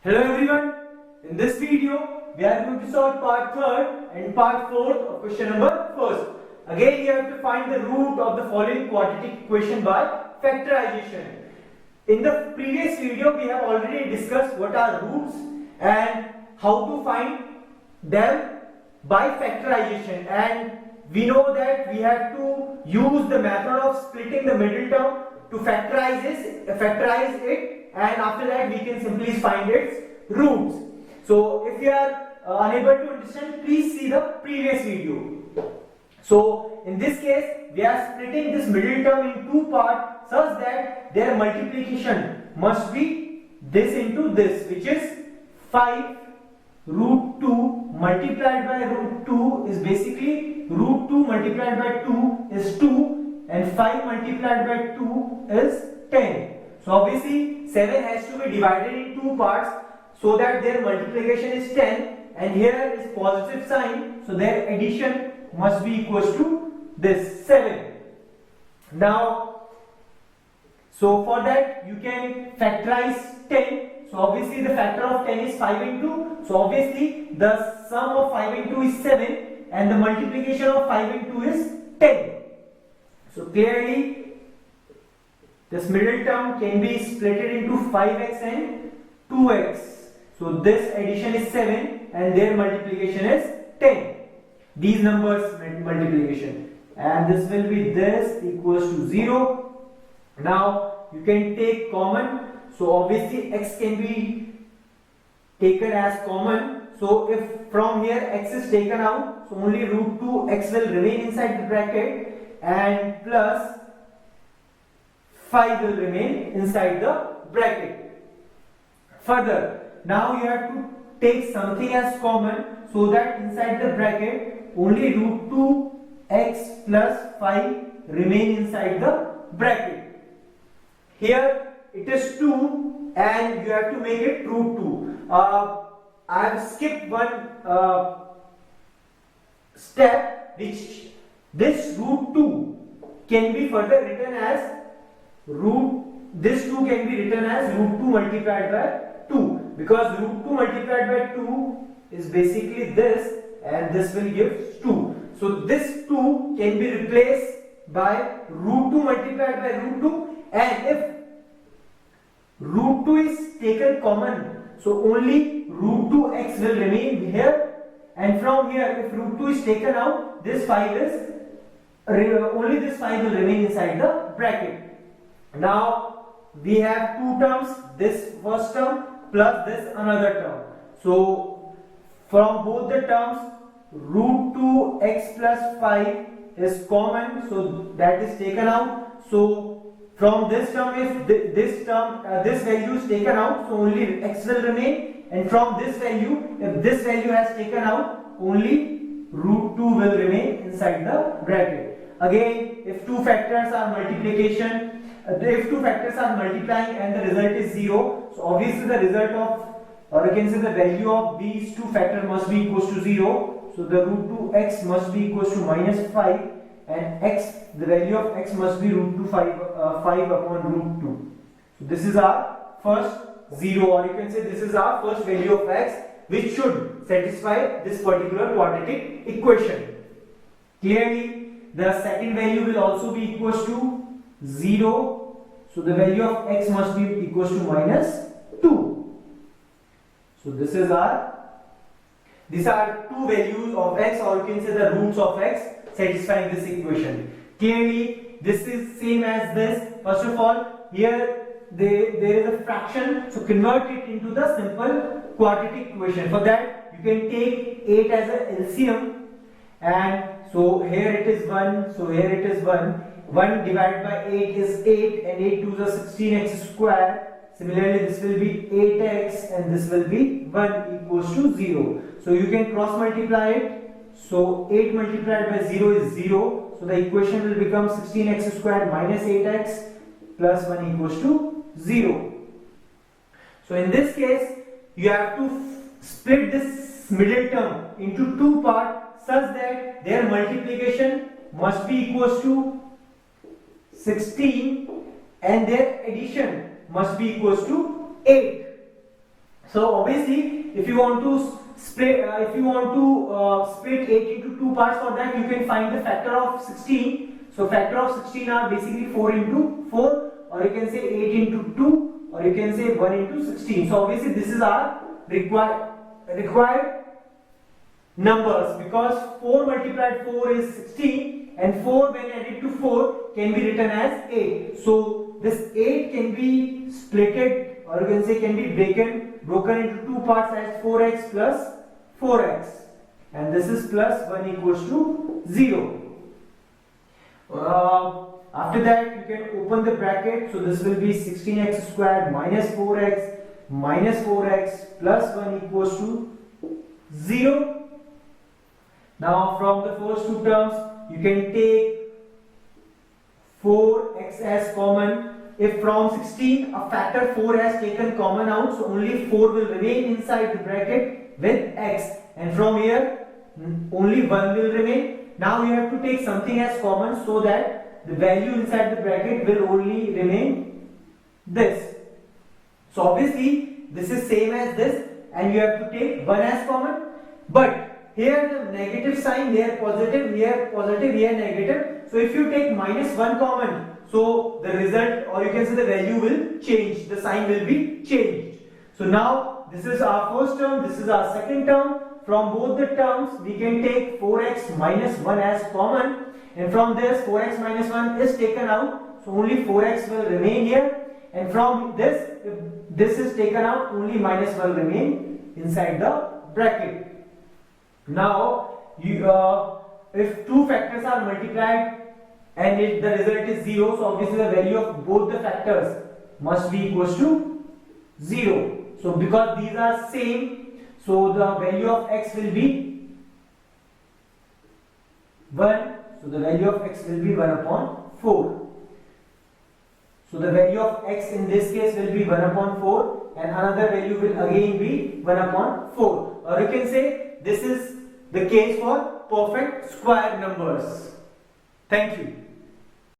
Hello everyone, in this video we are going to solve part 3rd and part 4th of question number 1st. Again you have to find the root of the following quadratic equation by factorization. In the previous video we have already discussed what are roots and how to find them by factorization, and we know that we have to use the method of splitting the middle term to factorize it, and after that we can simply find its roots. So if you are unable to understand, please see the previous video. So in this case we are splitting this middle term in two parts such that their multiplication must be this into this, which is 5 root 2 multiplied by root 2 is basically root 2 multiplied by 2 is 2, and 5 multiplied by 2 is 10. So obviously 7 has to be divided in two parts so that their multiplication is 10, and here is positive sign, so their addition must be equals to this 7. Now, so for that you can factorize 10. So obviously the factor of 10 is 5 into, so obviously the sum of 5 into is 7 and the multiplication of 5 into is 10. So clearly this middle term can be split into 5x and 2x. So this addition is 7 and their multiplication is 10. These numbers multiplication, and this will be this equals to 0. Now you can take common, so obviously x can be taken as common. So if from here x is taken out, so only root 2x will remain inside the bracket and plus 5 will remain inside the bracket. Further, now you have to take something as common so that inside the bracket only root 2x plus 5 remain inside the bracket. Here it is 2 and you have to make it root 2. I have skipped one step, which this root 2 can be further written as this 2 can be written as root 2 multiplied by 2, because root 2 multiplied by 2 is basically this, and this will give 2. So this 2 can be replaced by root 2 multiplied by root 2, and if root 2 is taken common, so only root 2x will remain here, and from here if root 2 is taken out, this 5 is only this 5 will remain inside the bracket. Now we have two terms, this first term plus this another term. So from both the terms root 2x plus 5 is common, so that is taken out. So from this term, if this value is taken out, so only x will remain, and from this value, if this value has taken out, only root 2 will remain inside the bracket. Again, if two factors are multiplication, if two factors are multiplying and the result is 0, so obviously the result of, or you can say the value of these two factors must be equals to 0. So the root 2x must be equals to minus 5, and x, the value of x must be root 2 5 upon root 2. So this is our first 0, or you can say this is our first value of x, which should satisfy this particular quadratic equation. Clearly the second value will also be equals to 0, so the value of x must be equals to minus 2. So these are two values of x, or you can say the roots of x satisfying this equation. Clearly this is same as this. First of all, here there is a fraction, so convert it into the simple quadratic equation. For that you can take 8 as a LCM, and so here it is 1, so here it is 1 divided by 8 is 8, and 8 to the 16x square. Similarly this will be 8x, and this will be 1 equals to 0. So you can cross multiply it. So 8 multiplied by 0 is 0. So the equation will become 16x squared minus 8x plus 1 equals to 0. So in this case you have to split this middle term into two parts such that their multiplication must be equals to 16 and their addition must be equals to 8. So obviously, if you want to split, split 8 into 2 parts, for that you can find the factor of 16. So factor of 16 are basically 4 into 4, or you can say 8 into 2, or you can say 1 into 16. So obviously this is our required numbers, because 4 multiplied 4 is 16, and 4 when added to 4 can be written as 8. So this 8 can be splitted, or you can say can be broken into 2 parts as 4x plus 4x, and this is plus 1 equals to 0. After that you can open the bracket, so this will be 16x squared minus 4x plus 1 equals to 0. Now from the first two terms you can take 4x as common. If from 16 a factor 4 has taken common out, so only 4 will remain inside the bracket with x, and from here only 1 will remain. Now you have to take something as common, so that the value inside the bracket will only remain this. So obviously this is same as this, and you have to take 1 as common, but here the negative sign, here positive, here negative. So if you take minus 1 common, so the result, or you can say the value will change, the sign will be changed. So now this is our first term, this is our second term. From both the terms we can take 4x minus 1 as common, and from this 4x minus 1 is taken out, so only 4x will remain here, and from this, if this is taken out, only minus 1 will remain inside the bracket. Now if two factors are multiplied and the result is 0, so obviously the value of both the factors must be equals to 0. So because these are same, so the value of x will be 1. So the value of x will be 1 upon 4. So the value of x in this case will be 1 upon 4, and another value will again be 1 upon 4. Or you can say this is the case for perfect square numbers. Thank you.